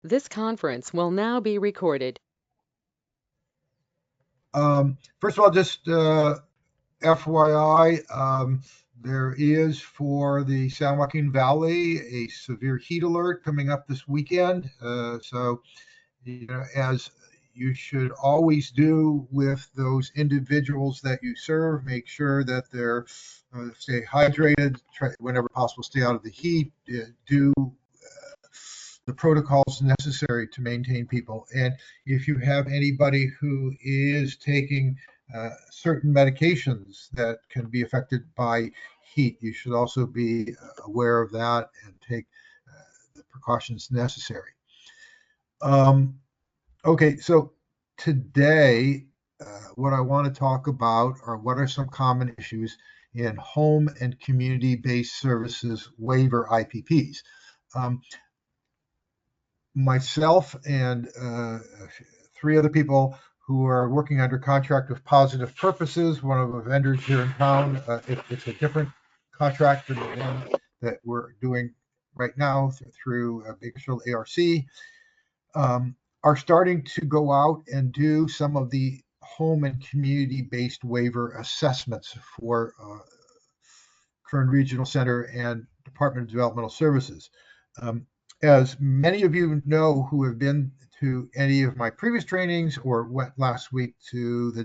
This conference will now be recorded. First of all, just FYI, there is for the San Joaquin Valley a severe heat alert coming up this weekend. So, as you should always do with those individuals that you serve, make sure that they're stay hydrated, try whenever possible, stay out of the heat, do the protocols necessary to maintain people. And if you have anybody who is taking certain medications that can be affected by heat, you should also be aware of that and take the precautions necessary. Okay, so today, what I want to talk about are what are some common issues in home and community-based services waiver IPPs. Um, Myself and three other people who are working under contract with Positive Purposes, one of the vendors here in town. It's a different contract than the one that we're doing right now through Bakersfield ARC. Are starting to go out and do some of the home and community-based waiver assessments for Kern Regional Center and Department of Developmental Services. As many of you know who have been to any of my previous trainings or went last week to the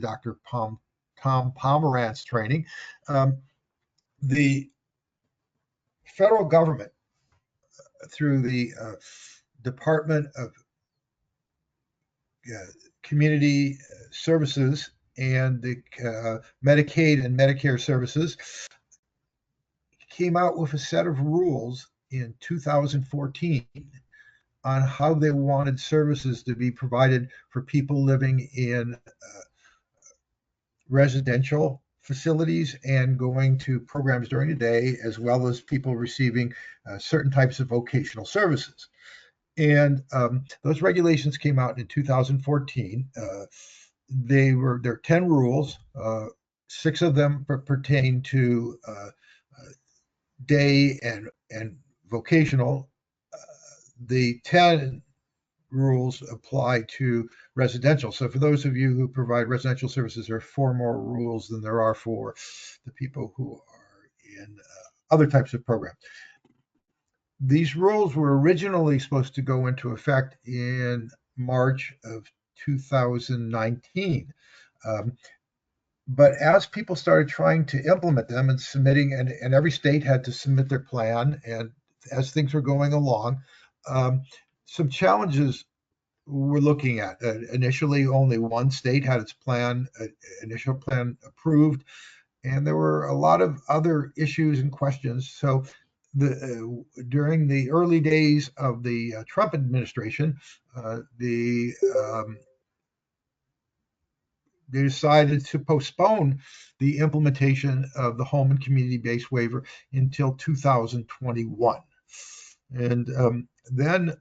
Tom Pomerantz training, the federal government through the Department of Community Services and the Medicaid and Medicare services came out with a set of rules in 2014 on how they wanted services to be provided for people living in residential facilities and going to programs during the day, as well as people receiving certain types of vocational services. And those regulations came out in 2014. There are 10 rules. 6 of them pertain to day and vocational. The 10 rules apply to residential. So for those of you who provide residential services, there are 4 more rules than there are for the people who are in other types of programs. These rules were originally supposed to go into effect in March of 2019. But as people started trying to implement them and submitting, and every state had to submit their plan, and as things were going along, some challenges we're looking at. Initially, only one state had its initial plan approved, and there were a lot of other issues and questions. So, during the early days of the Trump administration, they decided to postpone the implementation of the home and community-based waiver until 2021. And then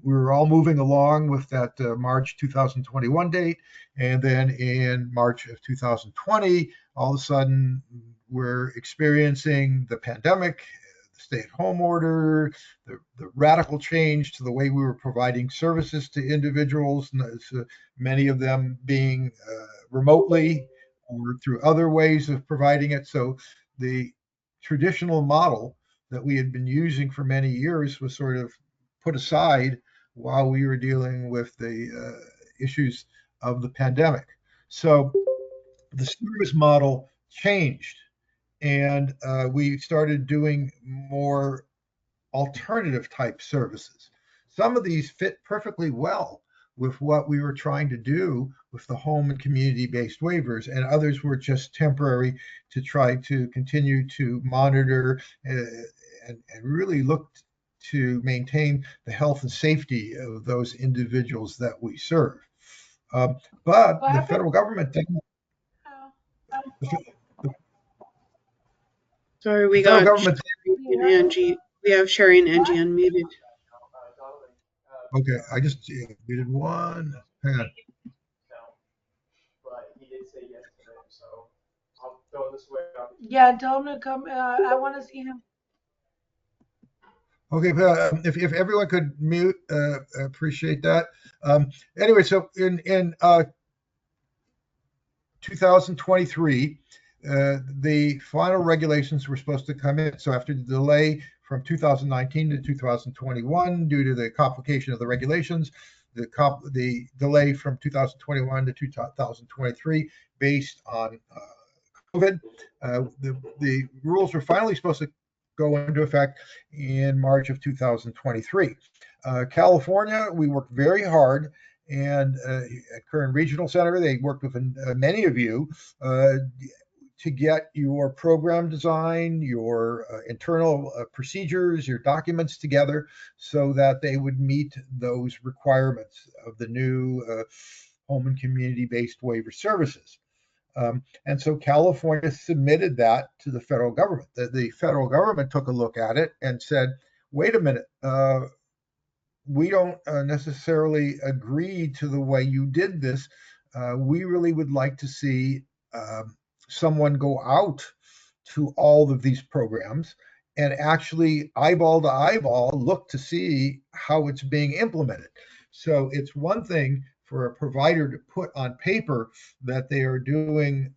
we were all moving along with that March 2021 date. And then in March of 2020, all of a sudden, we're experiencing the pandemic, the stay-at-home order, the radical change to the way we were providing services to individuals, many of them being remotely or through other ways of providing it. So the traditional model that we had been using for many years was sort of put aside while we were dealing with the issues of the pandemic. So the service model changed, and we started doing more alternative type services. Some of these fit perfectly well with what we were trying to do with the home and community-based waivers, and others were just temporary to try to continue to monitor and really look to maintain the health and safety of those individuals that we serve. But the federal government Sorry, we got Sherry and Angie. We have Sherry and Angie unmuted. Okay, I just muted one. Hang on. But he did say yes to them, so I'll throw this way out. Yeah, tell him to come. I want to see him. Okay, if everyone could mute, appreciate that. Anyway, so in 2023, the final regulations were supposed to come in. So after the delay from 2019 to 2021 due to the complication of the regulations, the delay from 2021 to 2023 based on COVID, the rules were finally supposed to go into effect in March of 2023. California, we worked very hard, and at Kern Regional Center, they worked with many of you uh, to get your program design, your internal procedures, your documents together so that they would meet those requirements of the new home and community based waiver services. And so California submitted that to the federal government. The federal government took a look at it and said, wait a minute, we don't necessarily agree to the way you did this. We really would like to see someone go out to all of these programs and actually eyeball to eyeball look to see how it's being implemented. So it's one thing for a provider to put on paper that they are doing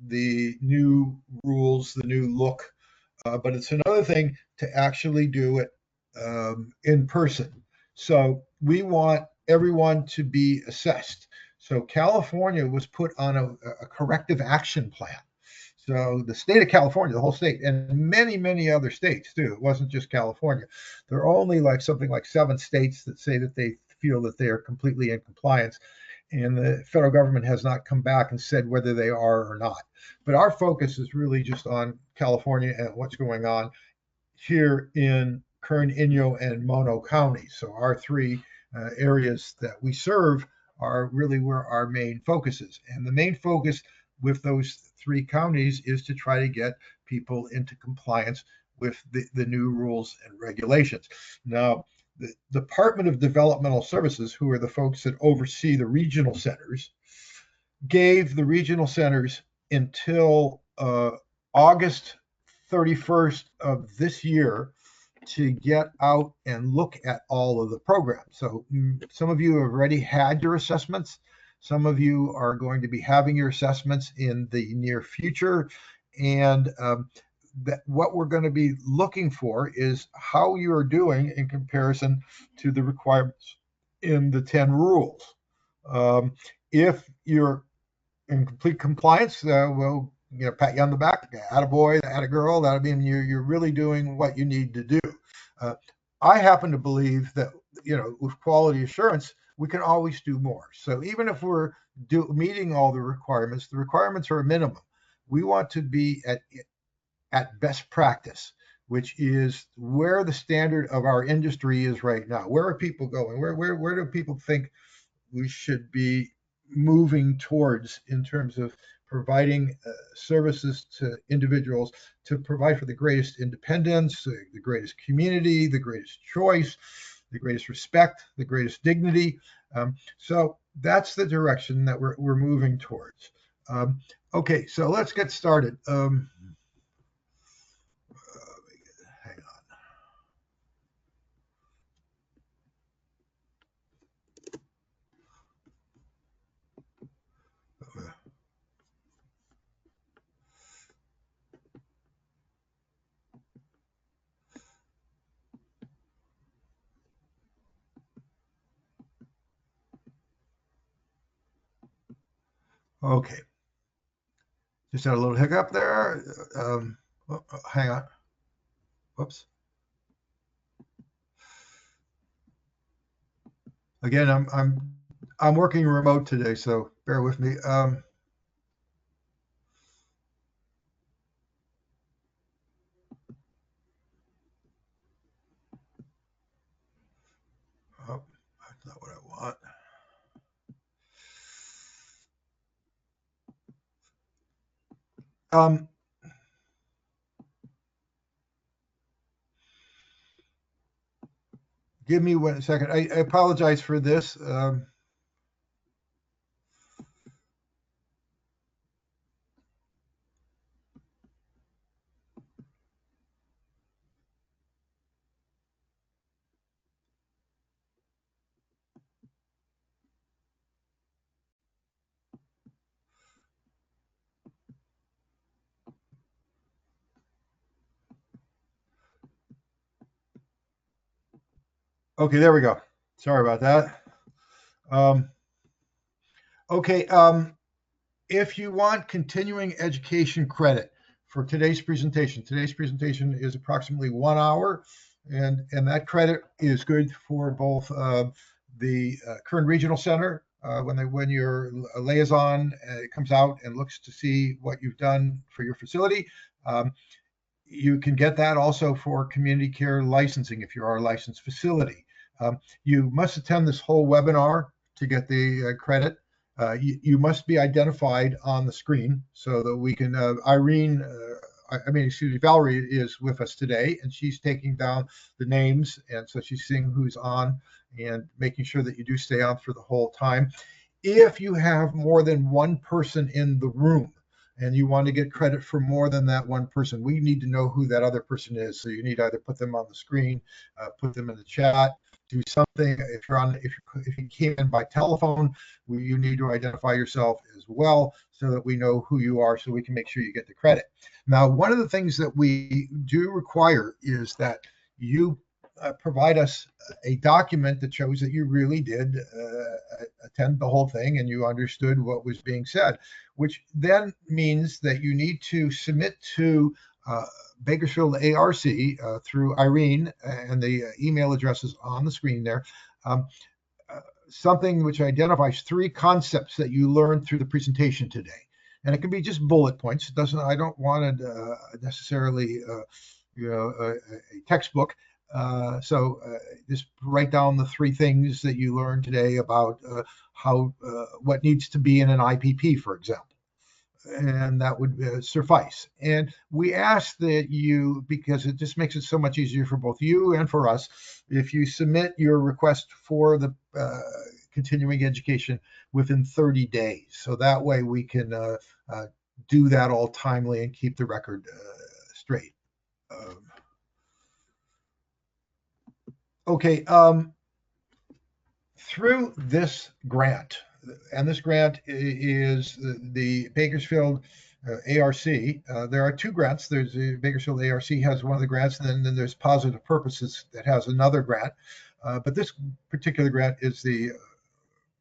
the new rules, the new look, but it's another thing to actually do it in person. So we want everyone to be assessed. So California was put on a corrective action plan. So the state of California, the whole state, and many, many other states too. It wasn't just California. There are only like something like 7 states that say that they feel that they are completely in compliance. And the federal government has not come back and said whether they are or not. But our focus is really just on California and what's going on here in Kern, Inyo, and Mono counties. So our three areas that we serve are really where our main focus is. And the main focus with those three counties is to try to get people into compliance with the new rules and regulations. Now, the Department of Developmental Services, who are the folks that oversee the regional centers, gave the regional centers until August 31st of this year to get out and look at all of the programs. So some of you have already had your assessments. Some of you are going to be having your assessments in the near future. And what we're going to be looking for is how you are doing in comparison to the requirements in the 10 rules. If you're in complete compliance, we'll pat you on the back, attaboy, attagirl. That mean you're really doing what you need to do. Uh, I happen to believe that with quality assurance, we can always do more. So even if we're meeting all the requirements are a minimum. We want to be at best practice, which is where the standard of our industry is right now. Where are people going? Where do people think we should be moving towards in terms of providing services to individuals to provide for the greatest independence, the greatest community, the greatest choice, the greatest respect, the greatest dignity. So that's the direction that we're moving towards. Okay, so let's get started. Hang on. Okay, just had a little hiccup there. Hang on. Whoops. Again, I'm working remote today, so bear with me. Oh, that's not what I want. Give me 1 second. I apologize for this. Okay, there we go. Sorry about that. Okay, if you want continuing education credit for today's presentation is approximately 1 hour, and that credit is good for both the Kern Regional Center when your liaison comes out and looks to see what you've done for your facility. Um, you can get that also for community care licensing if you are a licensed facility. You must attend this whole webinar to get the credit. You must be identified on the screen so that we can, Valerie is with us today, and she's taking down the names, and so she's seeing who's on and making sure that you do stay on for the whole time. If you have more than one person in the room, and you want to get credit for more than that one person, we need to know who that other person is. So you need to either put them on the screen, put them in the chat, do something. If you came in by telephone, you need to identify yourself as well so that we know who you are, so we can make sure you get the credit. Now, one of the things that we do require is that you provide us a document that shows that you really did attend the whole thing and you understood what was being said, which then means that you need to submit to Bakersfield ARC through Irene, and the email address is on the screen there. Something which identifies 3 concepts that you learned through the presentation today. And it can be just bullet points. I don't want it necessarily a textbook. So just write down the 3 things that you learned today about what needs to be in an IPP, for example. And that would suffice. And we ask that you, because it just makes it so much easier for both you and for us, if you submit your request for the continuing education within 30 days. So that way we can do that all timely and keep the record straight. Okay, through this grant, and this grant is the Bakersfield ARC. There are 2 grants. There's the Bakersfield ARC has one of the grants, and then there's Positive Purposes that has another grant. But this particular grant is the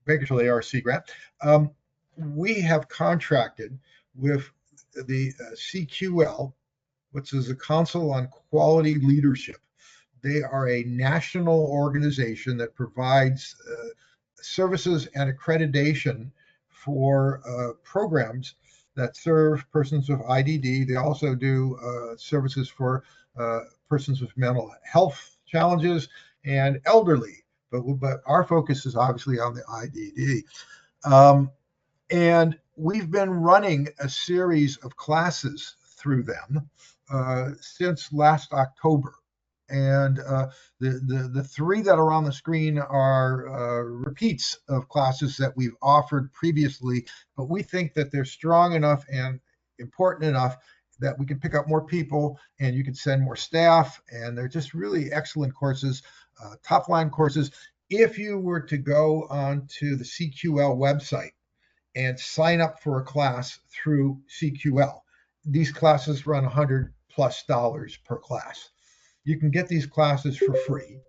Bakersfield ARC grant. We have contracted with the CQL, which is the Council on Quality Leadership. They are a national organization that provides services and accreditation for programs that serve persons with IDD. They also do services for persons with mental health challenges and elderly, but our focus is obviously on the IDD. And we've been running a series of classes through them since last October. And the 3 that are on the screen are repeats of classes that we've offered previously, but we think that they're strong enough and important enough that we can pick up more people and you can send more staff, and they're just really excellent courses, top line courses. If you were to go onto the CQL website and sign up for a class through CQL, these classes run $100+ per class. You can get these classes for free.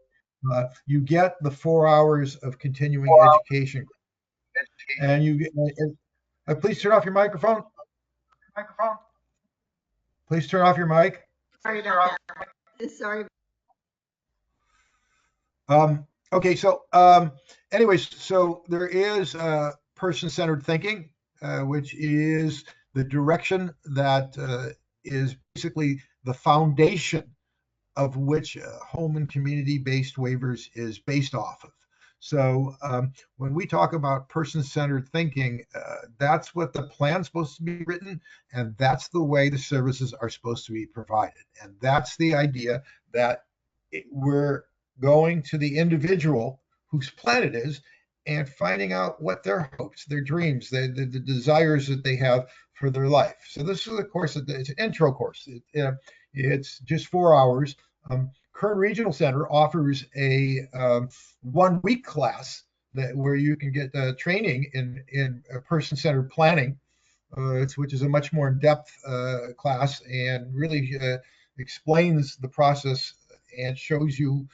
You get the 4 hours of continuing education, and you get. Please turn off your microphone. Please turn off your mic. Sorry about that. Sorry. Okay, so anyways, so there is person-centered thinking, which is the direction that is basically the foundation of which home and community-based waivers is based off of. So when we talk about person-centered thinking, that's what the plan's supposed to be written, and that's the way the services are supposed to be provided. And that's the idea that we're going to the individual whose plan it is and finding out what their hopes, their dreams, the desires that they have for their life. So this is a course, it's an intro course. It's just 4 hours. Kern Regional Center offers a 1-week class where you can get training in person-centered planning, which is a much more in-depth class and really explains the process and shows you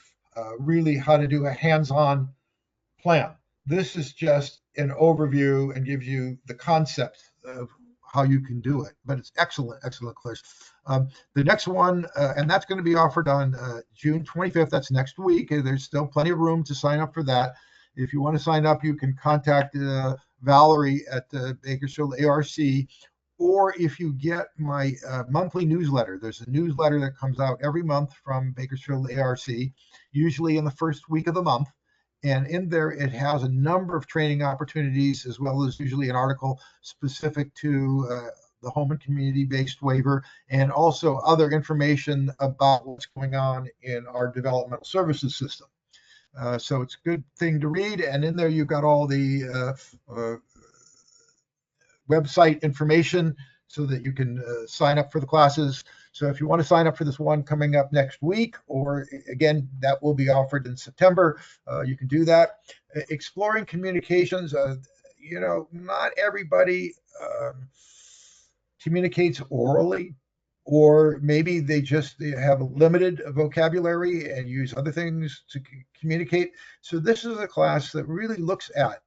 really how to do a hands-on plan. This is just an overview and gives you the concept of how you can do it. But it's excellent, excellent course. The next one, and that's going to be offered on June 25th. That's next week. There's still plenty of room to sign up for that. If you want to sign up, you can contact Valerie at Bakersfield ARC, or if you get my monthly newsletter. There's a newsletter that comes out every month from Bakersfield ARC, usually in the first week of the month. And in there, it has a number of training opportunities, as well as usually an article specific to the home and community-based waiver, and also other information about what's going on in our developmental services system. So it's a good thing to read. And in there, you've got all the website information so that you can sign up for the classes. So if you want to sign up for this one coming up next week, or again, that will be offered in September, you can do that. Exploring communications, not everybody communicates orally, or maybe they just have a limited vocabulary and use other things to communicate. So this is a class that really looks at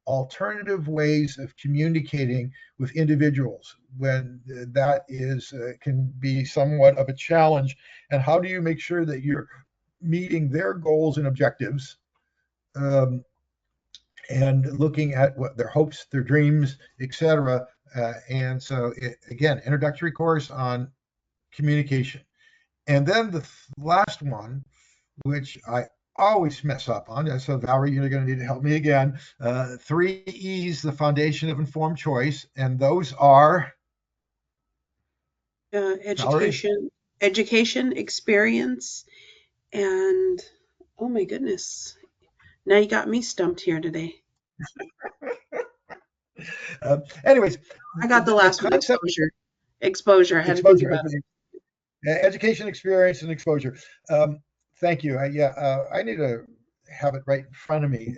alternative ways of communicating with individuals when that can be somewhat of a challenge. And how do you make sure that you're meeting their goals and objectives, and looking at what their hopes, their dreams, etc. And so, again, introductory course on communication. And then the last one, which I always mess up on. So Valerie, you're going to need to help me again. 3 E's, the foundation of informed choice. And those are education, experience, and oh my goodness. Now you got me stumped here today. Anyways, I got the last one, exposure. I had to think about it. Education, experience, and exposure. Thank you. I need to have it right in front of me.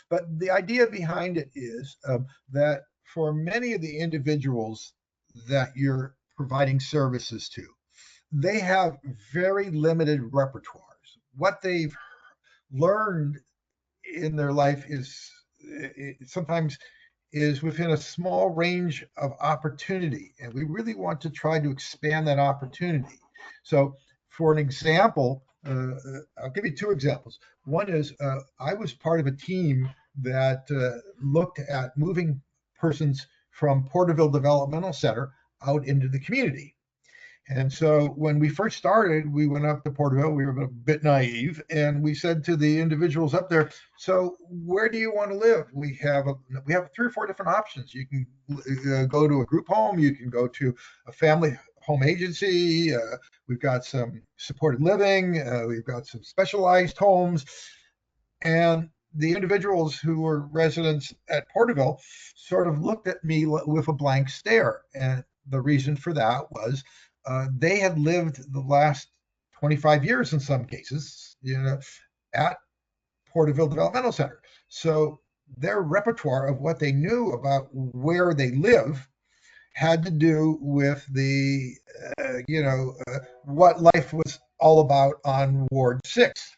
But the idea behind it is that for many of the individuals that you're providing services to, they have very limited repertoires. What they've learned in their life sometimes is within a small range of opportunity, and we really want to try to expand that opportunity. So for an example, I'll give you 2 examples. One is I was part of a team that looked at moving persons from Porterville Developmental Center out into the community. And so when we first started, we went up to Porterville. We were a bit naive, and we said to the individuals up there, "So where do you want to live? We have 3 or 4 different options. You can go to a group home. You can go to a family home agency. We've got some supported living. We've got some specialized homes." And the individuals who were residents at Porterville sort of looked at me with a blank stare. And the reason for that was they had lived the last 25 years in some cases, at Porterville Developmental Center. So their repertoire of what they knew about where they live had to do with what life was all about on Ward 6,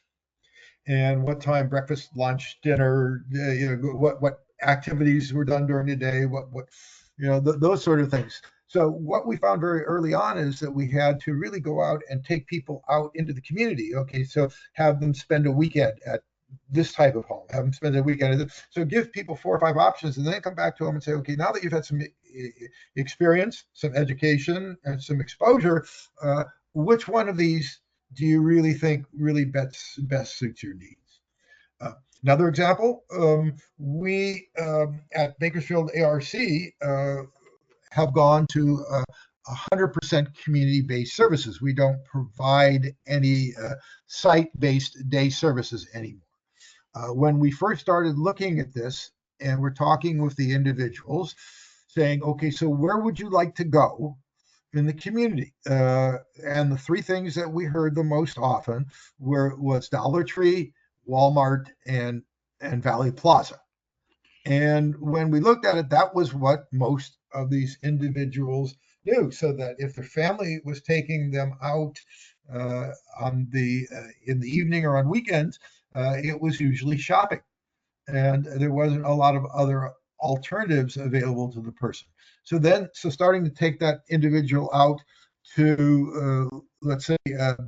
and what time breakfast, lunch, dinner, what activities were done during the day, those sort of things. So what we found very early on is that we had to really go out and take people out into the community. Okay, so have them spend a weekend at this type of home, have them spend a weekend. So give people 4 or 5 options, and then come back to them and say, okay, now that you've had some experience, some education, and some exposure, which one of these do you really think really best suits your needs? Another example, we at Bakersfield ARC have gone to 100% community-based services. We don't provide any site-based day services anymore. When we first started looking at this, and we're talking with the individuals, saying, okay, so where would you like to go in the community? And the 3 things that we heard the most often was Dollar Tree, Walmart, and Valley Plaza. And when we looked at it, that was what most of these individuals knew. So that if their family was taking them out in the evening or on weekends, it was usually shopping, and there wasn't a lot of other alternatives available to the person. So starting to take that individual out to, let's say,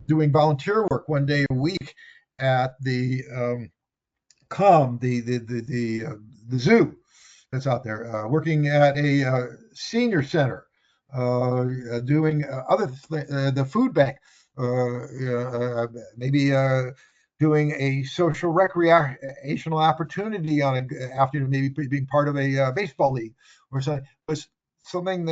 doing volunteer work one day a week at the the zoo that's out there, working at a senior center, doing the food bank, maybe doing a social recreational opportunity on an afternoon, maybe being part of a baseball league or something, was something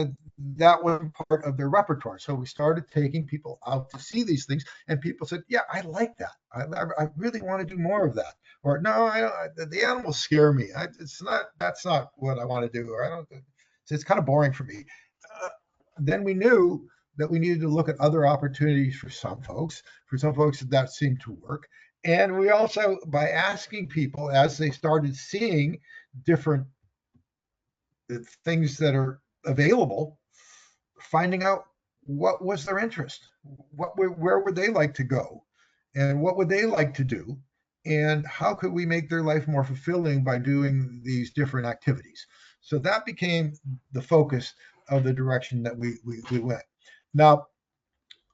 that wasn't part of their repertoire. So we started taking people out to see these things, and people said, "Yeah, I like that. I really want to do more of that." Or no, I don't. The animals scare me. It's not. That's not what I want to do. Or I don't. It's kind of boring for me. Uh, then we knew that we needed to look at other opportunities for some folks. For some folks, that seemed to work. And we also, by asking people as they started seeing different things that are available, finding out what was their interest, where would they like to go, and what would they like to do, and how could we make their life more fulfilling by doing these different activities. So that became the focus of the direction that we went. Now,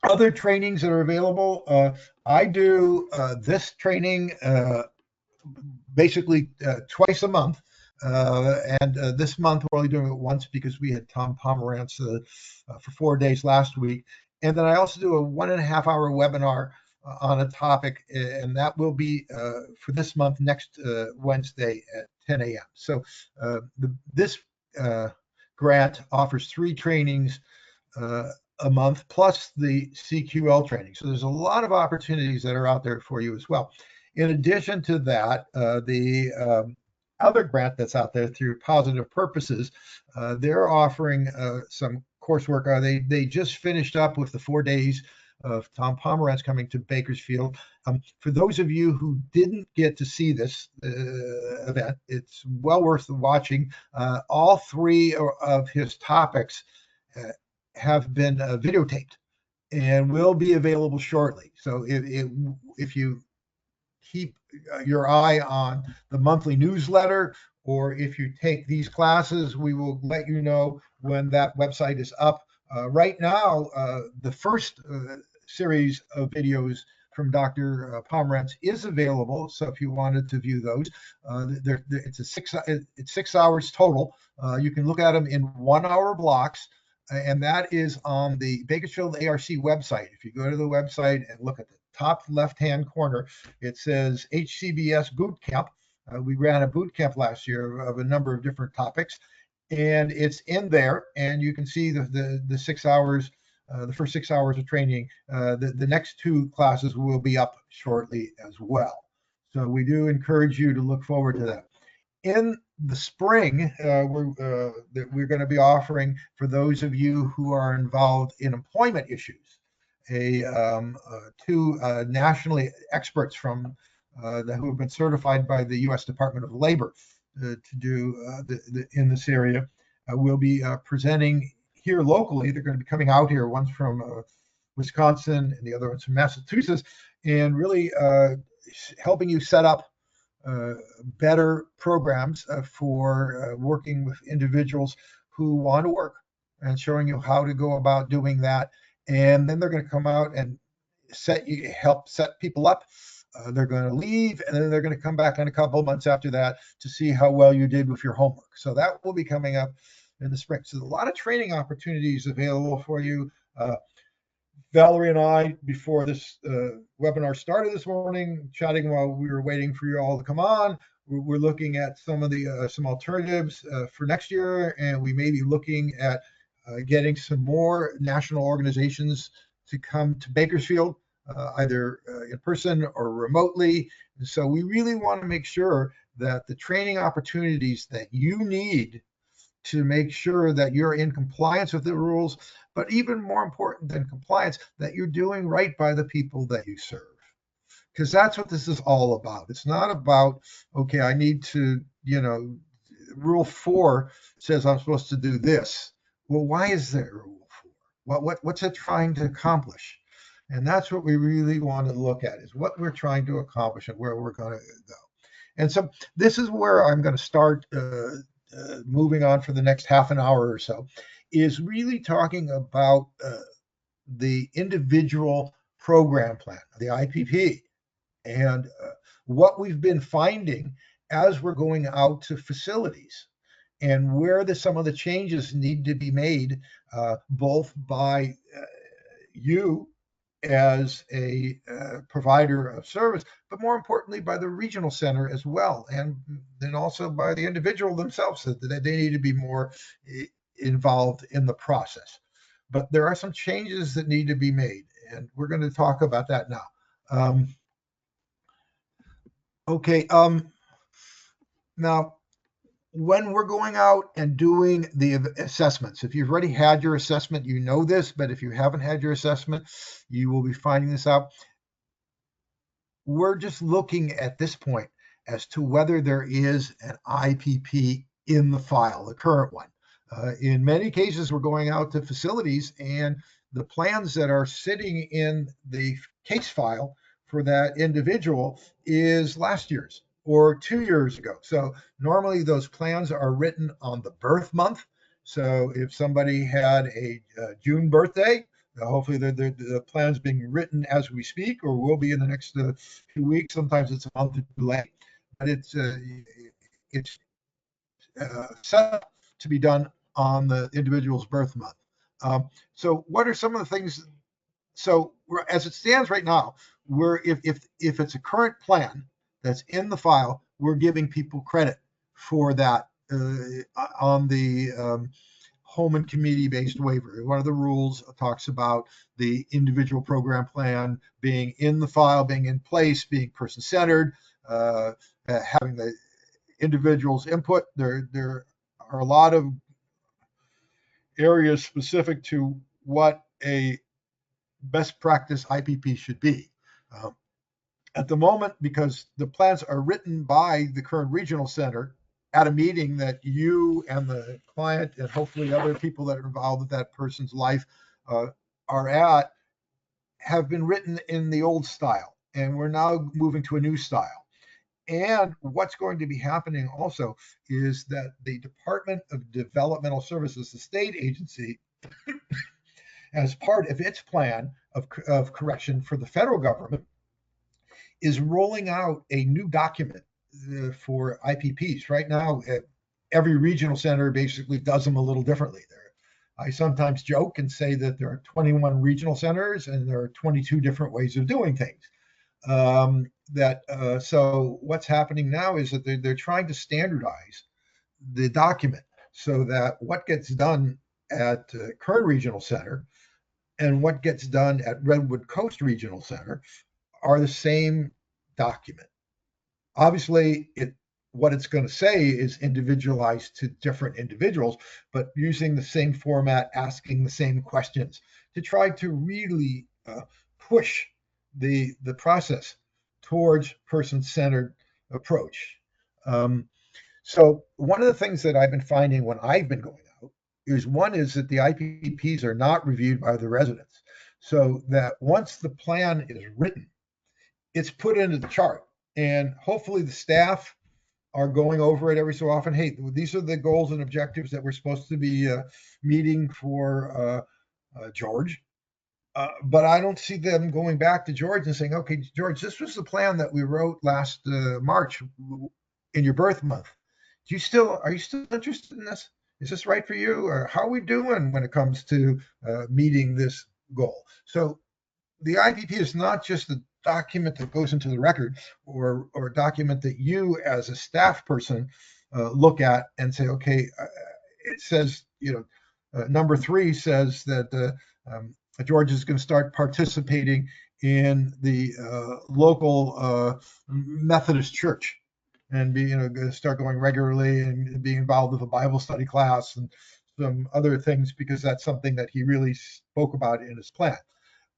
other trainings that are available, I do this training basically twice a month. And this month we're only doing it once because we had Tom Pomerantz for 4 days last week. And then I also do a 1.5 hour webinar on a topic, and that will be for this month, next Wednesday at 10 a.m. So this grant offers 3 trainings a month plus the CQL training. So there's a lot of opportunities that are out there for you as well. In addition to that, the other grant that's out there through Positive Purposes, they're offering some coursework. They just finished up with the 4 days of Tom Pomerantz coming to Bakersfield. For those of you who didn't get to see this event, it's well worth watching. All 3 of his topics have been videotaped and will be available shortly. So if you keep your eye on the monthly newsletter, or if you take these classes, we will let you know when that website is up. Right now, the first series of videos from Dr. Pomerantz is available. So if you wanted to view those, it's 6 hours total. You can look at them in 1 hour blocks. And that is on the Bakersfield ARC website. If you go to the website and look at the top left-hand corner, it says HCBS Boot Camp. We ran a boot camp last year of a number of different topics, and it's in there. And you can see the 6 hours, the first 6 hours of training. The next 2 classes will be up shortly as well. So we do encourage you to look forward to that. In the spring, we're going to be offering, for those of you who are involved in employment issues, 2 nationally experts from who have been certified by the U.S. Department of Labor to do in this area. Will be presenting here locally. They're going to be coming out here. One's from Wisconsin and the other one's from Massachusetts, and really helping you set up better programs for working with individuals who want to work, and showing you how to go about doing that. And then they're going to come out and help set people up. They're going to leave, and then they're going to come back in a couple of months after that to see how well you did with your homework. So that will be coming up in the spring. So a lot of training opportunities available for you. Valerie and I, before this webinar started this morning, chatting while we were waiting for you all to come on, we're looking at some of the some alternatives for next year, and we may be looking at getting some more national organizations to come to Bakersfield, either in person or remotely. And so we really want to make sure that the training opportunities that you need to make sure that you're in compliance with the rules, but even more important than compliance, that you're doing right by the people that you serve. Because that's what this is all about. It's not about, okay, I need to, rule 4 says I'm supposed to do this. Well, why is there a rule 4? What's it trying to accomplish? And that's what we really want to look at, is what we're trying to accomplish and where we're going to go. And so this is where I'm going to start moving on for the next half an hour or so, is really talking about the individual program plan, the IPP, and what we've been finding as we're going out to facilities, and where some of the changes need to be made, both by you as a provider of service, but more importantly by the regional center as well, and then also by the individual themselves, that they need to be more involved in the process. But there are some changes that need to be made, and we're going to talk about that now. Okay. Now, when we're going out and doing the assessments, if you've already had your assessment, you know this, but if you haven't had your assessment, you will be finding this out. We're just looking at this point as to whether there is an IPP in the file, the current one. In many cases, we're going out to facilities, and the plans that are sitting in the case file for that individual is last year's or 2 years ago. So normally those plans are written on the birth month. So if somebody had a June birthday, hopefully the plan's being written as we speak, or will be in the next 2 weeks. Sometimes it's a month too late, but it's set up to be done on the individual's birth month. So what are some of the things? So as it stands right now, if it's a current plan that's in the file, we're giving people credit for that on the home and community-based waiver. One of the rules talks about the individual program plan being in the file, being in place, being person-centered, having the individual's input. There are a lot of areas specific to what a best practice IPP should be. At the moment, because the plans are written by the current regional center at a meeting that you and the client and hopefully other people that are involved with that person's life are at, have been written in the old style, and we're now moving to a new style. And what's going to be happening also is that the Department of Developmental Services, the state agency, as part of its plan of correction for the federal government, is rolling out a new document for IPPs. Right now, every regional center basically does them a little differently. I sometimes joke and say that there are 21 regional centers and there are 22 different ways of doing things. So what's happening now is that they're trying to standardize the document so that what gets done at Kern Regional Center and what gets done at Redwood Coast Regional Center are the same document. Obviously, what it's going to say is individualized to different individuals, but using the same format, asking the same questions to try to really push the process towards person-centered approach. So one of the things that I've been finding when I've been going out is that the IPPs are not reviewed by the residents. So that once the plan is written, it's put into the chart, and hopefully the staff are going over it every so often. Hey, these are the goals and objectives that we're supposed to be meeting for George. But I don't see them going back to George and saying, okay, George, this was the plan that we wrote last March in your birth month. Are you still interested in this? Is this right for you? Or how are we doing when it comes to meeting this goal? So the IPP is not just a document that goes into the record, or a document that you as a staff person look at and say, okay, it says, number 3 says that George is going to start participating in the local Methodist church and be, going to start going regularly and being involved with a Bible study class and some other things, because that's something that he really spoke about in his plan.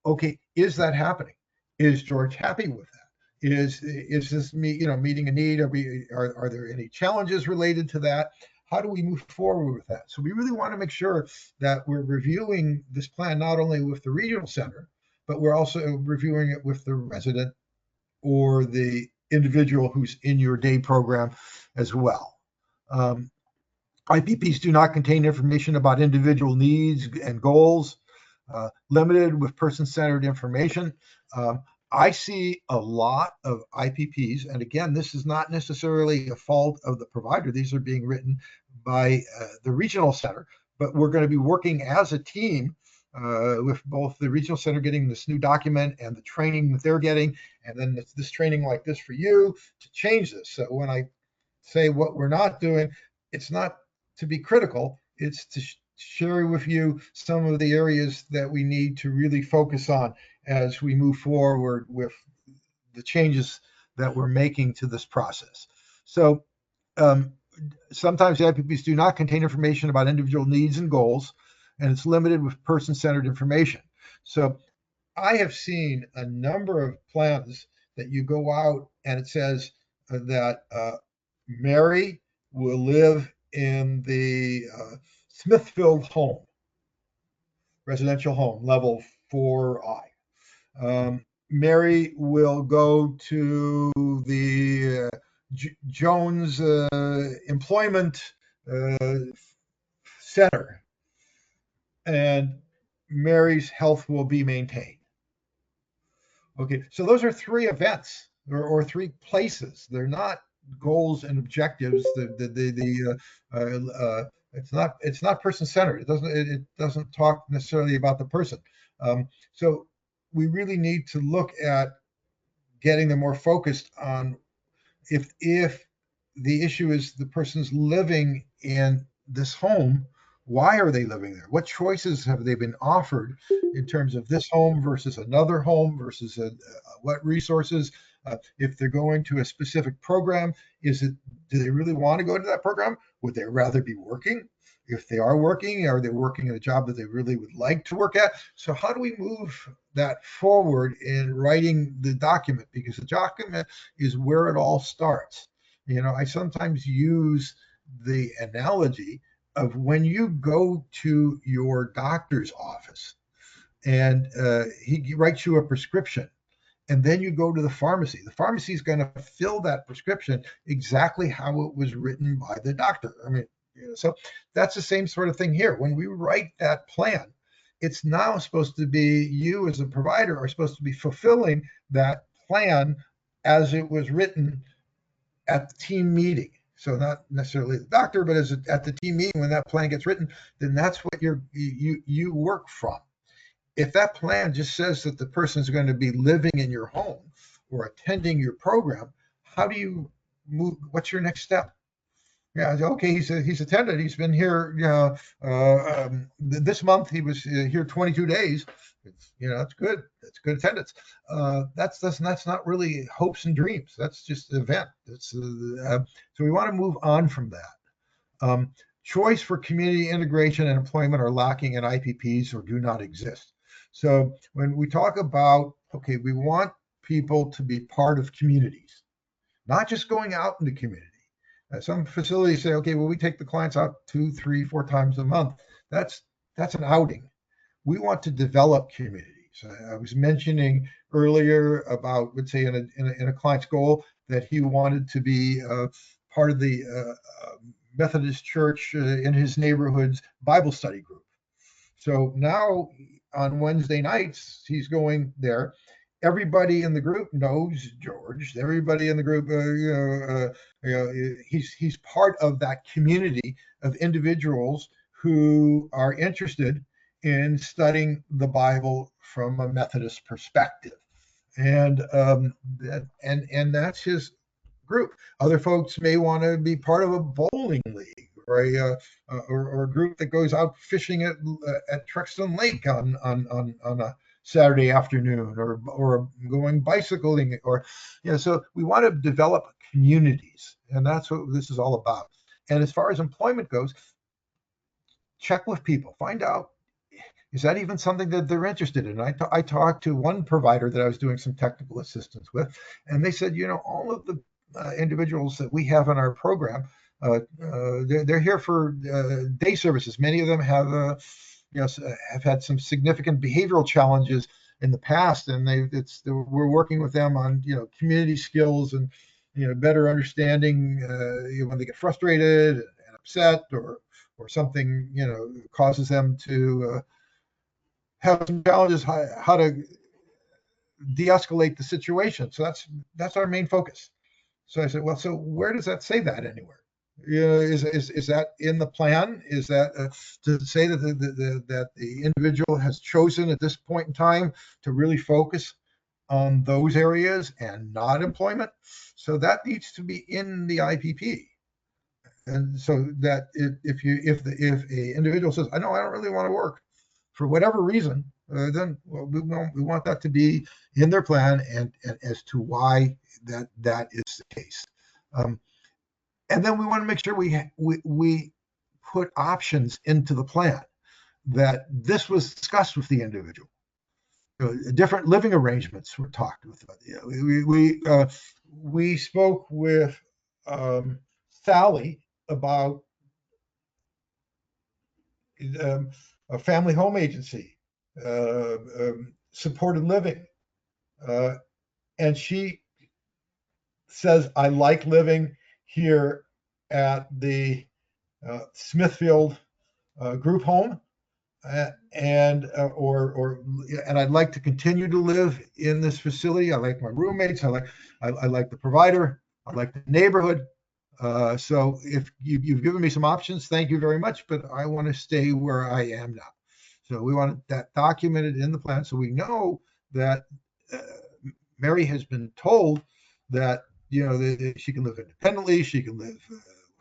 Okay, is that happening? Is George happy with that? Is this meeting a need? Are there any challenges related to that? How do we move forward with that? So we really want to make sure that we're reviewing this plan not only with the regional center, but we're also reviewing it with the resident or the individual who's in your day program as well. IPPs do not contain information about individual needs and goals, limited with person-centered information. I see a lot of IPPs, and again, this is not necessarily a fault of the provider. These are being written by the regional center, but we're going to be working as a team with both the regional center getting this new document and the training that they're getting, and then this training like this for you to change this. So when I say what we're not doing, it's not to be critical, it's to share with you some of the areas that we need to really focus on as we move forward with the changes that we're making to this process. So sometimes the IPPs do not contain information about individual needs and goals, and it's limited with person-centered information. So I have seen a number of plans that you go out and it says that Mary will live in the Smithfield home, residential home, level 4I. Mary will go to the Jones Employment Center, and Mary's health will be maintained. Okay, so those are three events or three places. They're not goals and objectives. It's not person centered. It doesn't talk necessarily about the person. So we really need to look at getting them more focused on if the issue is the person's living in this home, why are they living there? What choices have they been offered in terms of this home versus another home versus what resources? If they're going to a specific program, do they really want to go to that program? Would they rather be working? If they are working, are they working at a job that they really would like to work at? So how do we move that forward in writing the document? Because the document is where it all starts. I sometimes use the analogy of when you go to your doctor's office and he writes you a prescription, and then you go to the pharmacy. The pharmacy is going to fill that prescription exactly how it was written by the doctor. So that's the same sort of thing here. When we write that plan, it's now supposed to be you as a provider are supposed to be fulfilling that plan as it was written at the team meeting. So not necessarily the doctor, but at the team meeting when that plan gets written, then that's what you work from. If that plan just says that the person is going to be living in your home or attending your program, how do you move? What's your next step? Yeah, okay, he's attended. He's been here. This month he was here 22 days. That's good. That's good attendance. That's not really hopes and dreams. That's just an event. So we want to move on from that. Choice for community integration and employment are lacking in IPPs or do not exist. So when we talk about, okay, we want people to be part of communities, not just going out in the community. Some facilities say, okay, well, we take the clients out 2, 3, 4 times a month. That's an outing. We want to develop communities. I was mentioning earlier about, let's say, in a client's goal that he wanted to be part of the Methodist Church in his neighborhood's Bible study group. So now on Wednesday nights, he's going there. Everybody in the group knows George. Everybody in the group, he's part of that community of individuals who are interested in studying the Bible from a Methodist perspective, and that's his group. Other folks may want to be part of a bowling league or a group that goes out fishing at Truxton Lake on a Saturday afternoon, or going bicycling, so we want to develop communities, and that's what this is all about. And as far as employment goes, check with people, find out, is that even something that they're interested in? I talked to one provider that I was doing some technical assistance with, and they said, all of the individuals that we have in our program, they're here for day services. Many of them have had some significant behavioral challenges in the past, and we're working with them on community skills and better understanding when they get frustrated and upset, or something causes them to have some challenges, how to de-escalate the situation. So that's our main focus. So I said, well, so where does that say that anywhere? Is that in the plan? Is that to say that the individual has chosen at this point in time to really focus on those areas and not employment? So that needs to be in the IPP. And so that if a individual says, I don't really want to work for whatever reason, then we want that to be in their plan, and as to why that is the case. And then we want to make sure we put options into the plan, that this was discussed with the individual. Different living arrangements were talked with. We spoke with Sally about a family home agency, supported living, and she says, I like living here at the Smithfield group home, and I'd like to continue to live in this facility. I like my roommates. I like the provider. I like the neighborhood. So if you've given me some options, thank you very much, but I want to stay where I am now. So we want that documented in the plan, so we know that Mary has been told that she can live independently, she can live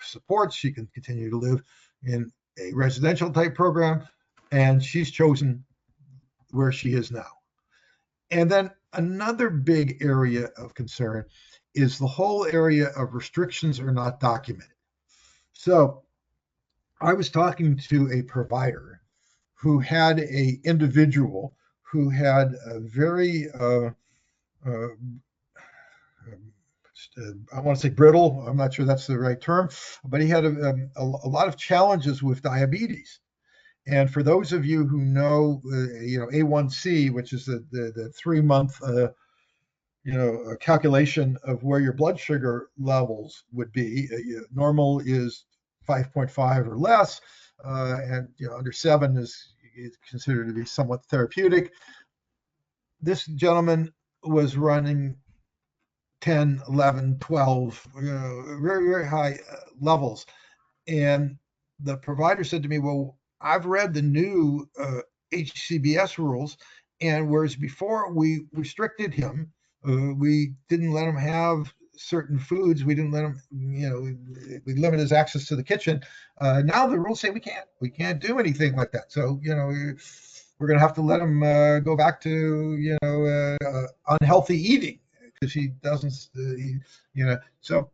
supports, she can continue to live in a residential type program, and she's chosen where she is now. And then another big area of concern is the whole area of restrictions are not documented. So I was talking to a provider who had a individual who had a very I want to say brittle, I'm not sure that's the right term, but he had a lot of challenges with diabetes. And for those of you who know, A1C, which is the 3-month, calculation of where your blood sugar levels would be. Normal is 5.5 or less, and under 7 is considered to be somewhat therapeutic. This gentleman was running 10, 11, 12, very, very high levels. And the provider said to me, well, I've read the new HCBS rules, and whereas before we restricted him, we didn't let him have certain foods, we didn't let him, we limit his access to the kitchen. Now the rules say we can't do anything like that. So, we're going to have to let him go back to, unhealthy eating, because he doesn't, so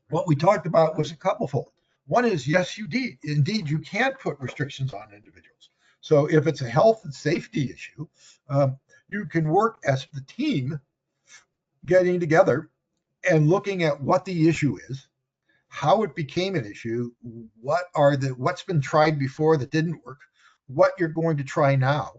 what we talked about was a couplefold. One is, yes, indeed, you can put restrictions on individuals. So if it's a health and safety issue, you can work as the team, getting together and looking at what the issue is, how it became an issue, what's been tried before that didn't work, what you're going to try now,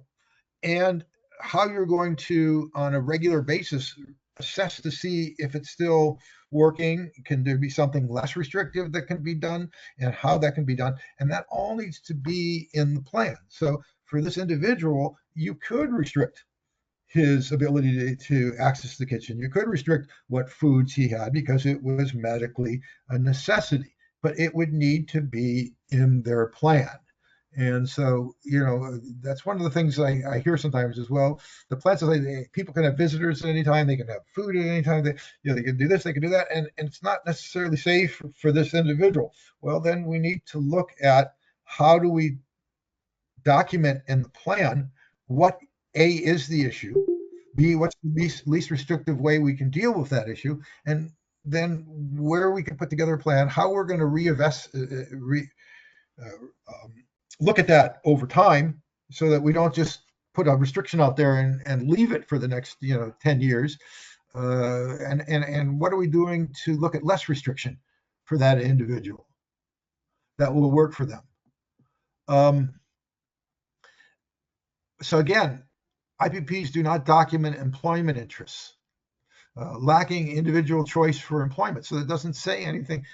and how you're going to, on a regular basis, assess to see if it's still working. Can there be something less restrictive that can be done, and how that can be done? And that all needs to be in the plan. So for this individual, you could restrict his ability to access the kitchen. You could restrict what foods he had because it was medically a necessity, but it would need to be in their plan. And so, that's one of the things I hear sometimes as well. The plan says people can have visitors at any time, they can have food at any time, they can do this, they can do that, and it's not necessarily safe for this individual. Well, then we need to look at how do we document in the plan what A is the issue, B, what's the least restrictive way we can deal with that issue, and then where we can put together a plan, how we're going to look at that over time, so that we don't just put a restriction out there and leave it for the next 10 years. And what are we doing to look at less restriction for that individual that will work for them? So again, IPPs do not document employment interests, lacking individual choice for employment. So it doesn't say anything.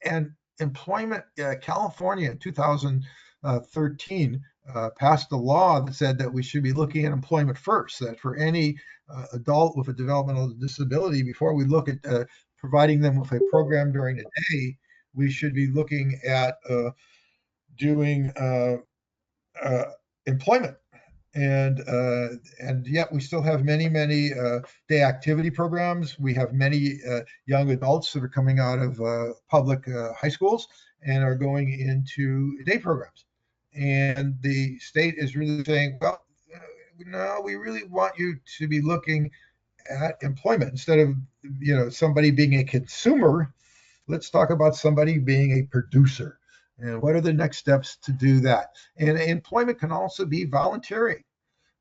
And employment, California in 2013 passed a law that said that we should be looking at employment first, that for any adult with a developmental disability, before we look at providing them with a program during the day, we should be looking at doing employment. And yet we still have many day activity programs. We have many young adults that are coming out of public high schools and are going into day programs. And the state is really saying, well, no, we really want you to be looking at employment instead of somebody being a consumer. Let's talk about somebody being a producer. And what are the next steps to do that? And employment can also be voluntary.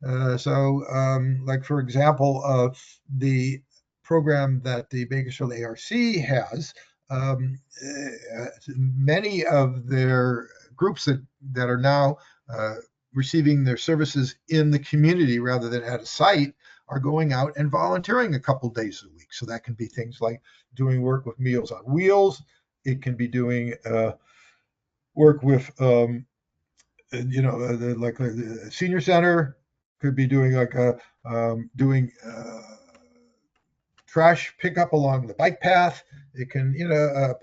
Like for example, the program that the Bakersfield ARC has, many of their groups that are now receiving their services in the community rather than at a site are going out and volunteering a couple days a week. So that can be things like doing work with Meals on Wheels. It can be doing work with, like the senior center. Could be doing like doing trash pickup along the bike path. It can,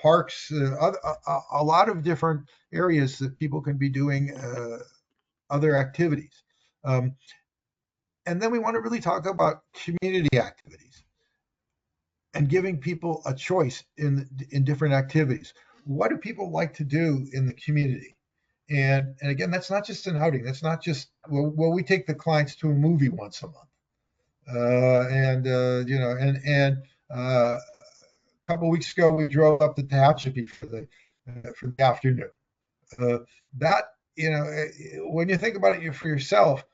parks, a lot of different areas that people can be doing other activities. And then we want to really talk about community activities and giving people a choice in different activities. What do people like to do in the community? And again, that's not just an outing. That's not just, well, we take the clients to a movie once a month. A couple of weeks ago, we drove up to Tehachapi for the afternoon. That, when you think about it for yourself,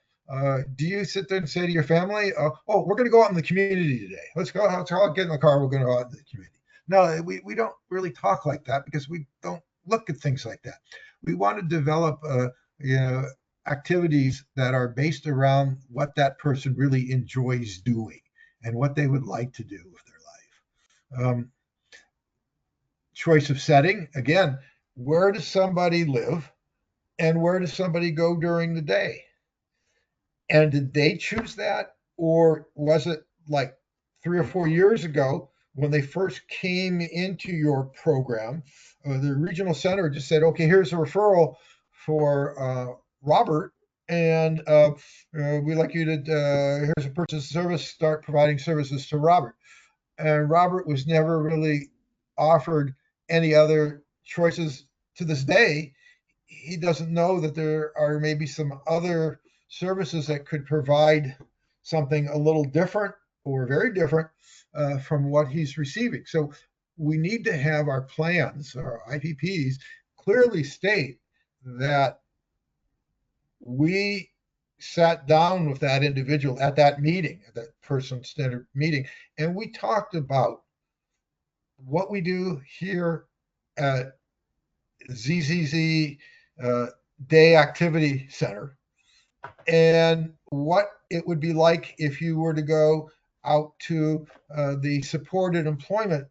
do you sit there and say to your family, oh, we're going to go out in the community today. Let's all get in the car. We're going to go out in the community. No, we don't really talk like that because we don't look at things like that. We want to develop, activities that are based around what that person really enjoys doing and what they would like to do with their life. Choice of setting, again, where does somebody live and where does somebody go during the day? And did they choose that? Or was it like 3 or 4 years ago when they first came into your program, the regional center just said, okay, here's a referral for Robert, and we'd like you to, here's a purchase service, start providing services to Robert. And Robert was never really offered any other choices to this day. He doesn't know that there are maybe some other services that could provide something a little different or very different from what he's receiving. So we need to have our plans, our IPPs, clearly state that we sat down with that individual at that meeting, at that person-centered meeting, and we talked about what we do here at ZZZ Day Activity Center and what it would be like if you were to go out to the supported employment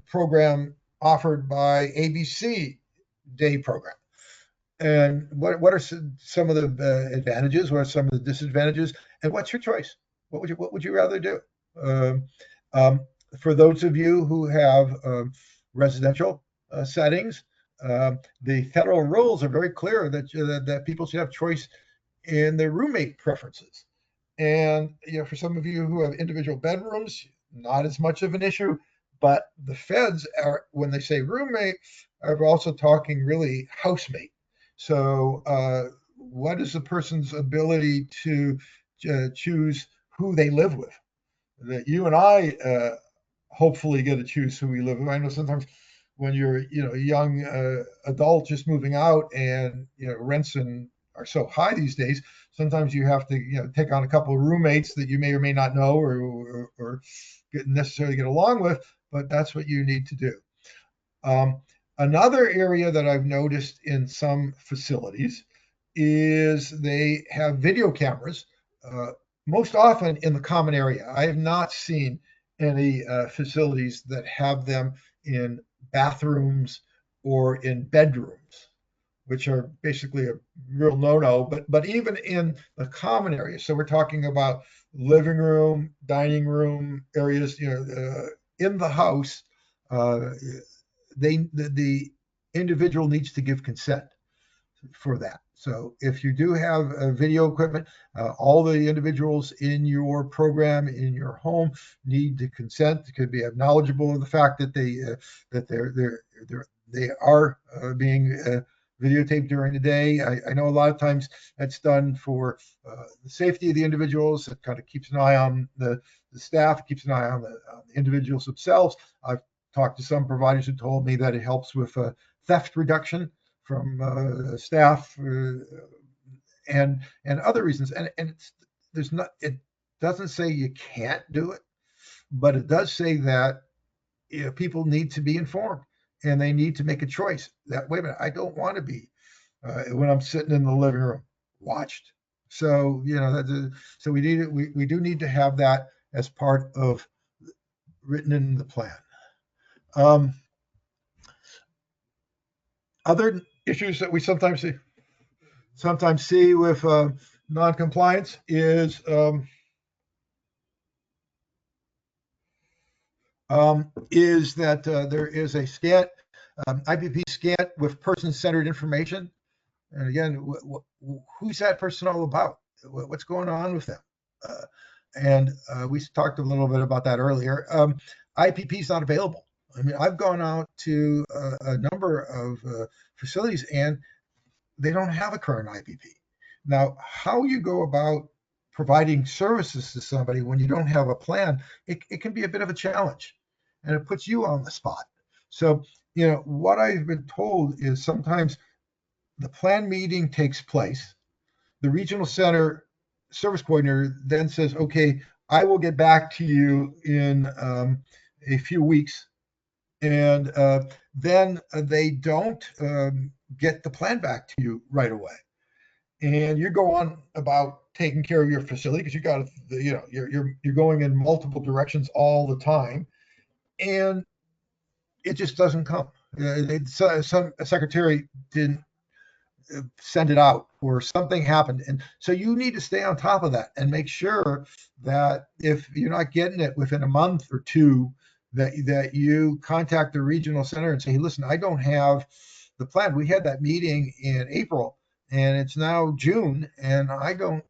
program offered by ABC Day program. And what are some of the advantages? What are some of the disadvantages? And what's your choice? What would you rather do? For those of you who have residential settings, the federal rules are very clear that people should have choice in their roommate preferences. And for some of you who have individual bedrooms, not as much of an issue. But the feds are, when they say roommate, are also talking really housemate. So what is the person's ability to choose who they live with? That you and I hopefully get to choose who we live with. I know sometimes when you're a young adult just moving out and rents are so high these days, sometimes you have to take on a couple of roommates that you may or may not know or necessarily get along with, but that's what you need to do. Another area that I've noticed in some facilities is they have video cameras, most often in the common area. I have not seen any facilities that have them in bathrooms or in bedrooms, which are basically a real no-no. But even in the common areas, so we're talking about living room, dining room areas, in the house, uh, the individual needs to give consent for that. So if you do have video equipment, all the individuals in your program in your home need to consent, to be knowledgeable of the fact that they are being videotaped during the day. I know a lot of times that's done for the safety of the individuals. It kind of keeps an eye on the staff, keeps an eye on the individuals themselves. I've talked to some providers who told me that it helps with theft reduction from staff and other reasons. And it doesn't say you can't do it, but it does say that people need to be informed and they need to make a choice. That wait a minute, I don't want to be when I'm sitting in the living room watched. So so we do need to have that as part of written in the plan. Um, Other issues that we sometimes see with non-compliance is that there is a scant IPP scant with person-centered information. And again, who's that person all about? What's going on with them? And we talked a little bit about that earlier. IPP is not available. I mean, I've gone out to a number of facilities and they don't have a current IPP. Now, how you go about providing services to somebody when you don't have a plan, it can be a bit of a challenge and it puts you on the spot. So, what I've been told is sometimes the plan meeting takes place. The regional center service coordinator then says, okay, I will get back to you in a few weeks. And then they don't get the plan back to you right away. And you go on about taking care of your facility because you got to, you're going in multiple directions all the time, and it just doesn't come. Some secretary didn't send it out or something happened, and so you need to stay on top of that and make sure that if you're not getting it within a month or two, that you contact the regional center and say, hey, listen, I don't have the plan. We had that meeting in April and it's now June and I don't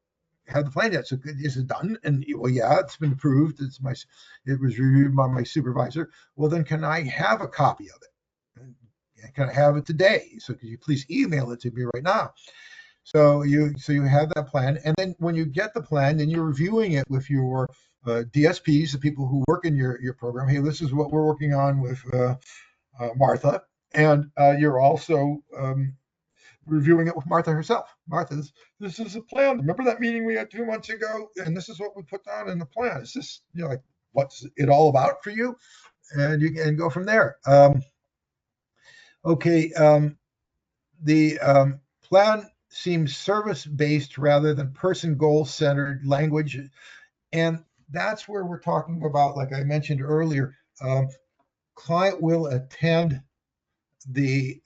have the plan yet. So is it done? And well, yeah, it's been approved. It was reviewed by my supervisor. Well, then can I have a copy of it? Can I have it today? So could you please email it to me right now? So you have that plan, and then when you get the plan, then you're reviewing it with your DSPs, the people who work in your program. Hey, this is what we're working on with Martha, and you're also reviewing it with Martha herself. Martha, this is a plan. Remember that meeting we had 2 months ago, and this is what we put down in the plan. Is this like what's it all about for you? And you can go from there. Okay, the plan seems service-based rather than person goal-centered language. And that's where we're talking about, like I mentioned earlier, client will attend the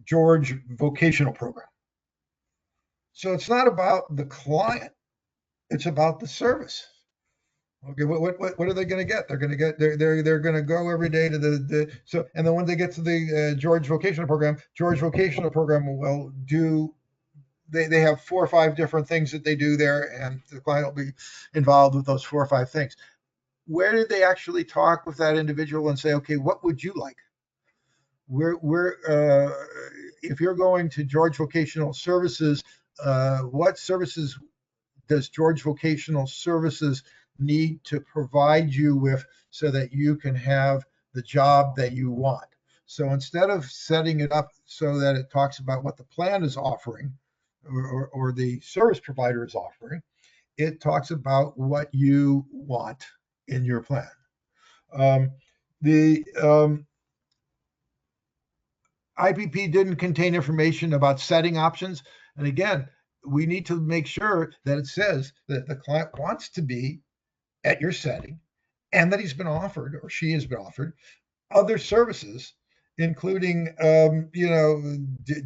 George vocational program. So it's not about the client, it's about the service. Okay, what are they going to get? They're going to get they're going to go every day to so, and then when they get to the George vocational program will do. They have 4 or 5 different things that they do there, and the client will be involved with those 4 or 5 things. Where did they actually talk with that individual and say, okay, what would you like? If you're going to George Vocational Services, what services does George Vocational Services need to provide you with so that you can have the job that you want? So instead of setting it up so that it talks about what the plan is offering or the service provider is offering, it talks about what you want in your plan. The IPP didn't contain information about setting options. And again, we need to make sure that it says that the client wants to be at your setting and that he's been offered or she has been offered other services, including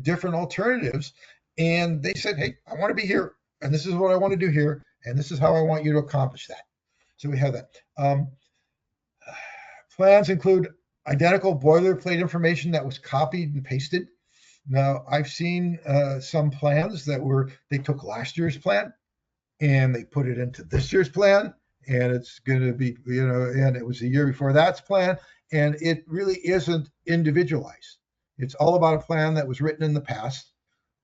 different alternatives. And they said, "Hey, I want to be here, and this is what I want to do here, and this is how I want you to accomplish that." So we have that. Plans include identical boilerplate information that was copied and pasted. Now, I've seen some plans they took last year's plan and they put it into this year's plan, and it's going to be, and it was the year before that's plan, and it really isn't individualized. It's all about a plan that was written in the past.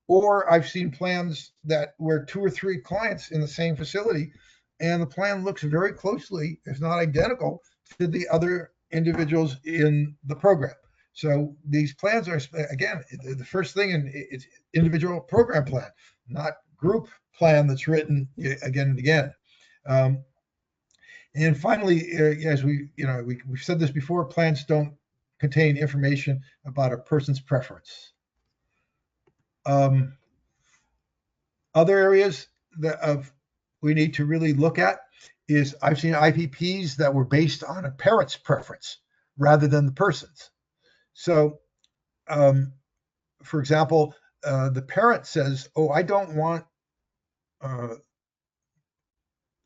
Or I've seen plans that were 2 or 3 clients in the same facility, and the plan looks very closely, if not identical, to the other individuals in the program. So these plans are, again, the first thing, and it's individual program plan, not group plan that's written again and again. And finally, as we've said this before, plans don't contain information about a person's preference. Other areas we need to really look at is I've seen IPPs that were based on a parent's preference rather than the person's. So, for example, the parent says, "Oh, I don't want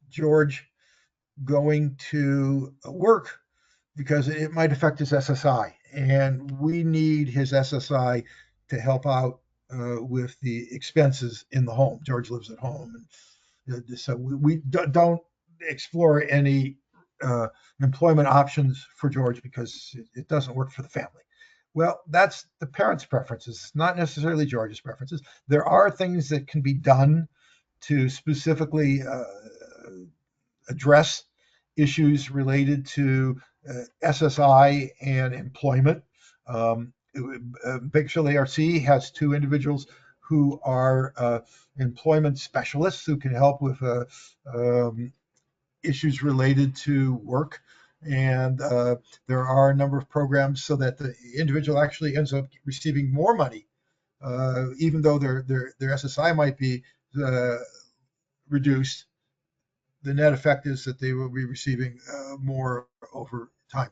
George going to work because it might affect his SSI, and we need his SSI to help out with the expenses in the home. George lives at home, and so we don't explore any employment options for George because it doesn't work for the family." Well, that's the parents' preferences, not necessarily George's preferences. There are things that can be done to specifically address issues related to SSI and employment. Big Shell ARC has 2 individuals who are employment specialists who can help with issues related to work. And there are a number of programs so that the individual actually ends up receiving more money, even though their SSI might be reduced. The net effect is that they will be receiving more over time.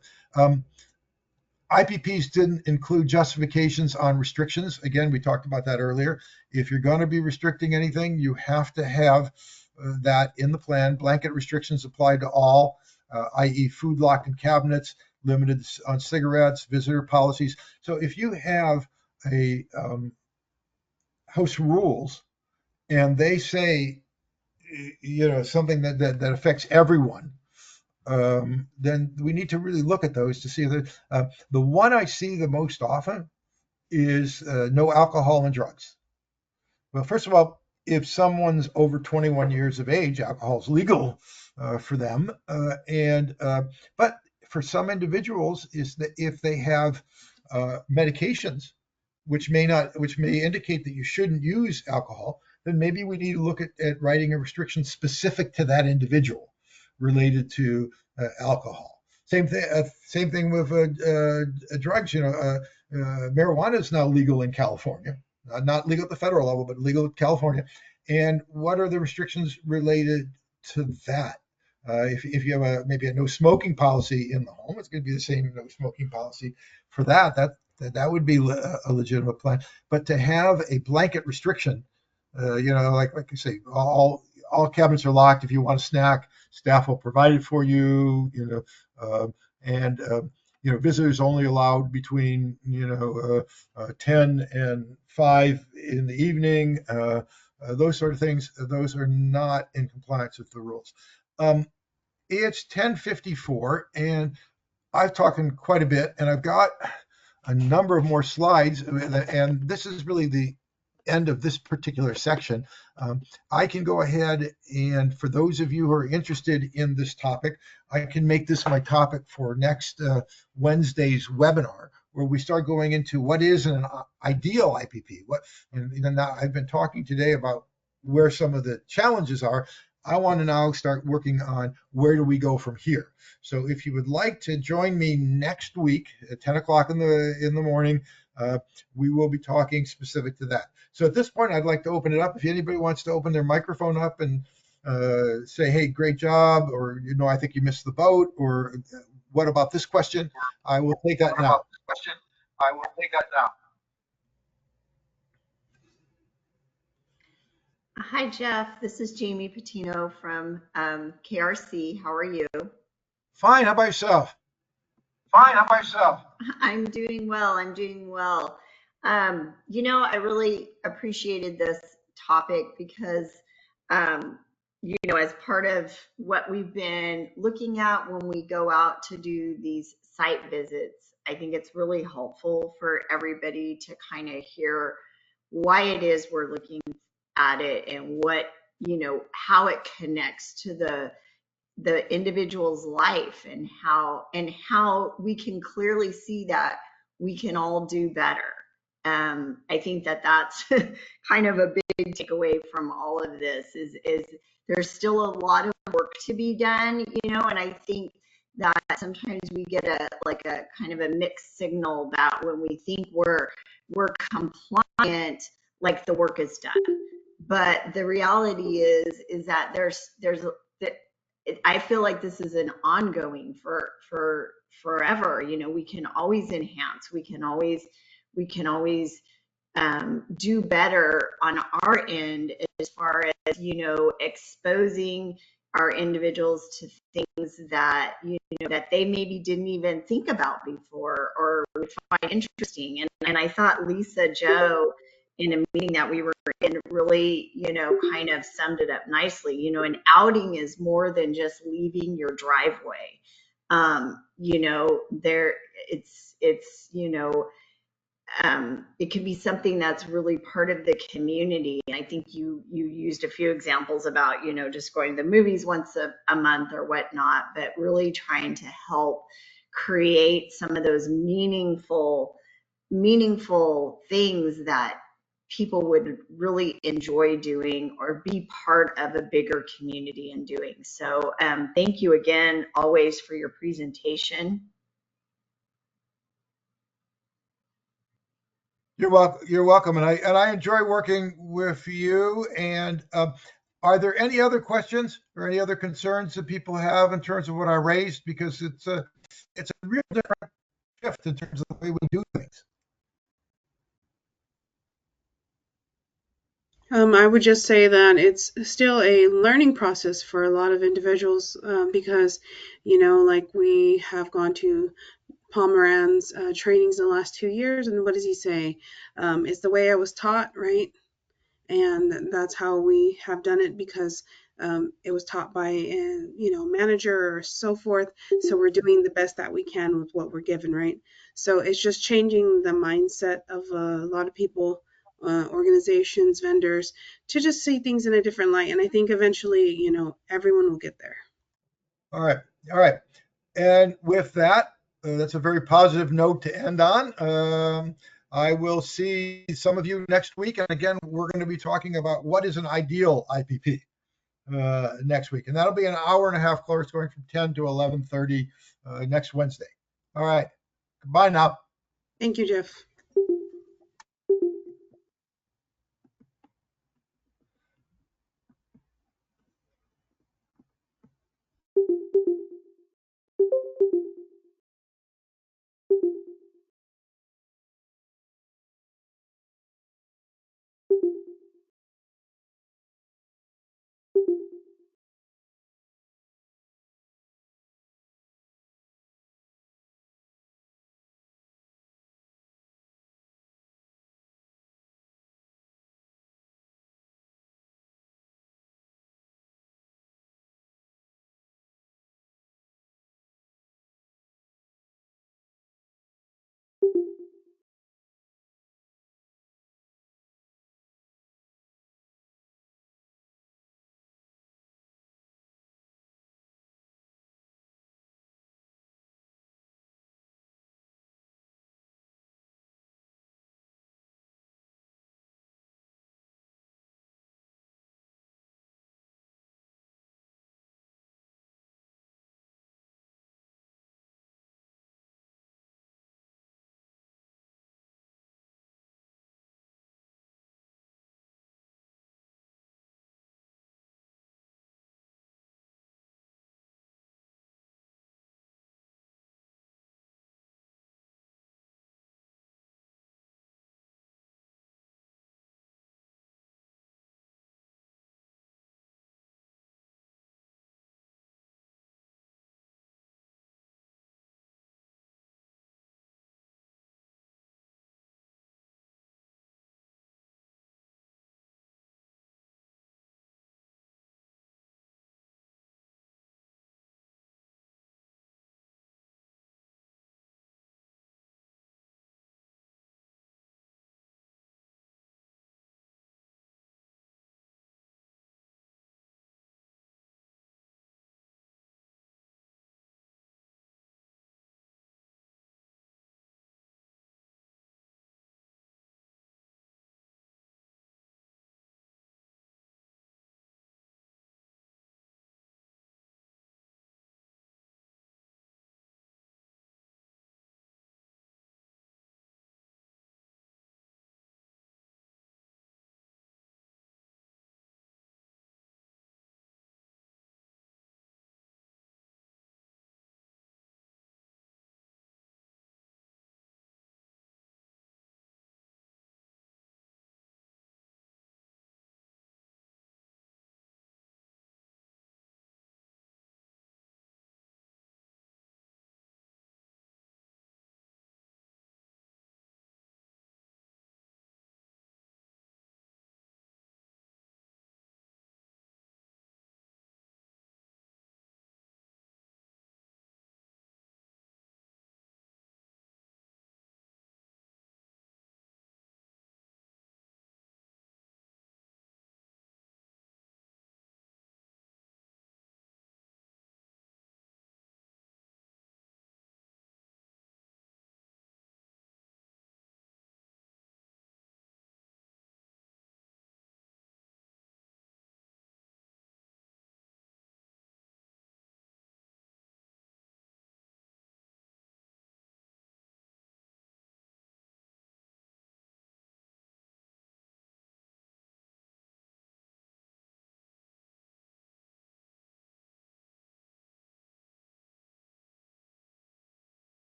IPPs didn't include justifications on restrictions. Again, we talked about that earlier. If you're going to be restricting anything, you have to have that in the plan. Blanket restrictions apply to all, i.e. food lock and cabinets, limited on cigarettes, visitor policies. So if you have a house rules and they say, something that affects everyone, then we need to really look at those to see that. The one I see the most often is no alcohol and drugs. Well, first of all, if someone's over 21 years of age, alcohol is legal for them. But for some individuals, is that if they have medications, which may indicate that you shouldn't use alcohol, then maybe we need to look at writing a restriction specific to that individual related to alcohol. Same thing with drugs. Marijuana is now legal in California, not legal at the federal level, but legal in California. And what are the restrictions related to that? If you have maybe a no smoking policy in the home, it's going to be the same no smoking policy for that. That would be a legitimate plan. But to have a blanket restriction, like I say, all cabinets are locked. If you want a snack, staff will provide it for you. And visitors only allowed between 10 and 5 in the evening. Those sort of things. Those are not in compliance with the rules. It's 10:54, and I've talked quite a bit, and I've got a number of more slides, and this is really the end of this particular section. I can go ahead and for those of you who are interested in this topic, I can make this my topic for next Wednesday's webinar, where we start going into what is an ideal IPP. Now I've been talking today about where some of the challenges are. I want to now start working on where do we go from here. So if you would like to join me next week at 10 o'clock in the morning, we will be talking specific to that. So at this point, I'd like to open it up. If anybody wants to open their microphone up and say, hey, great job, or, I think you missed the boat, or what about this question? I will take that now. Hi, Jeff. This is Jamie Patino from KRC. How are you? Fine. How about yourself? I'm doing well. I'm doing well. I really appreciated this topic because, as part of what we've been looking at when we go out to do these site visits, I think it's really helpful for everybody to kind of hear why it is we're looking at it and how it connects to the individual's life and how we can clearly see that we can all do better. I think that's kind of a big takeaway from all of this is there's still a lot of work to be done, and I think that sometimes we get a kind of a mixed signal that when we think we're compliant, like the work is done. But the reality is that I feel like this is an ongoing for forever. We can always enhance. We can always do better on our end as far as exposing our individuals to things that that they maybe didn't even think about before or would find interesting. And I thought Lisa Joe, in a meeting that we were in, really kind of summed it up nicely. An outing is more than just leaving your driveway. There it's it can be something that's really part of the community. And I think you used a few examples about, just going to the movies once a month or whatnot, but really trying to help create some of those meaningful things that people would really enjoy doing or be part of a bigger community in doing. So thank you again, always, for your presentation. You're welcome. You're welcome, and I enjoy working with you. And are there any other questions or any other concerns that people have in terms of what I raised? Because it's a real different shift in terms of the way we do things. I would just say that it's still a learning process for a lot of individuals because, like we have gone to Paul Moran's trainings in the last 2 years, and what does he say? It's the way I was taught, right? And that's how we have done it because it was taught by a manager or so forth. So we're doing the best that we can with what we're given, right? So it's just changing the mindset of a lot of people, organizations, vendors, to just see things in a different light. And I think eventually, everyone will get there. All right. And with that, that's a very positive note to end on. I will see some of you next week. And again, we're going to be talking about what is an ideal IPP next week. And that'll be an hour and a half course going from 10 to 11:30 next Wednesday. All right. Goodbye now. Thank you, Jeff.